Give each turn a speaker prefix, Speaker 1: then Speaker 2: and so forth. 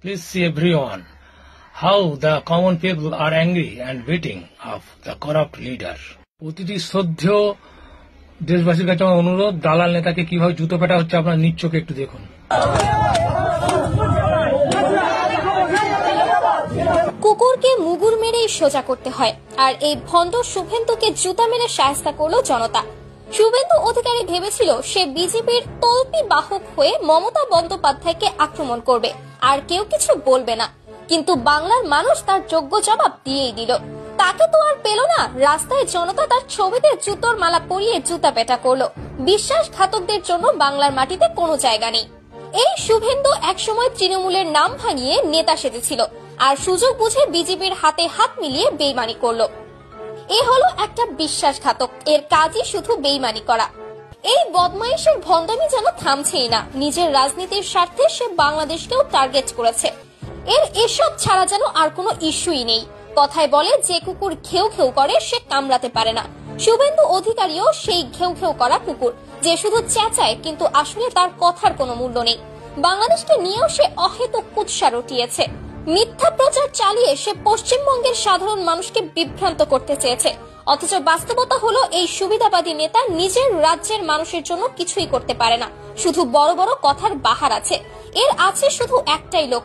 Speaker 1: Please see everyone how the common people are angry and beating of the corrupt leader. প্রতিটি শ্রদ্ধেয় দেশবাসীর কাছে আমার অনুরোধ, দালাল নেতাকে কিভাবে জুতো পেটা হচ্ছে আপনার নিজ চোখে একটু দেখুন।
Speaker 2: কুকুরকে মুগুর মেরেই সোজা করতে হয়, আর এই ভণ্ড শুভেন্দুকে জুতা মেরে শায়েস্তা করলো জনতা। শুভেন্দু অধিকারী ভেবেছিল সে বিজেপির তল্পি বাহক হয়ে মমতা বন্দ্যোপাধ্যায়কে আক্রমণ করবে, আর কেউ কিছু বলবে না। কিন্তু বাংলার মানুষ তার যোগ্য জবাব দিয়েই দিল। তাকে তো আর পেল না, রাস্তায় জনতা তার ছবিতে জুতোর মালা পরিয়ে জুতা পেটা করলো। বিশ্বাসঘাতকদের জন্য বাংলার মাটিতে কোনো জায়গা নেই। এই শুভেন্দু একসময় তৃণমূলের নাম ভাঙিয়ে নেতা সেজেছিল, আর সুযোগ বুঝে বিজেপির হাতে হাত মিলিয়ে বেইমানি করলো। এ হলো একটা বিশ্বাসঘাতক, এর কাজই শুধু বেইমানি করা। এই বদমাইশের ভণ্ডামি যেন থামছেই না। নিজের রাজনীতির স্বার্থে সে বাংলাদেশকেও টার্গেট করেছে। এর এসব ছাড়া যেন আর কোনো ইস্যুই নেই। কথায় বলে, যে কুকুর ঘেউ ঘেউ করে সে কামড়াতে পারে না। শুভেন্দু অধিকারীও সেই ঘেউ ঘেউ করা কুকুর, যে শুধু চেঁচায় কিন্তু আসলে তার কথার কোনো মূল্য নেই। বাংলাদেশকে নিয়েও সে অহেতুক কুৎসা রটিয়েছে। মিথ্যা প্রচার চালিয়ে সে পশ্চিমবঙ্গের সাধারণ মানুষকে বিভ্রান্ত করতে চেয়েছে, অথচ বাস্তবতা হলো এই সুবিধাবাদী নেতা নিজের রাজ্যের মানুষের জন্য কিছুই করতে পারে না। শুধু বড় বড় কথার বাহার আছে। এর আছে শুধু একটাই লক্ষ্য,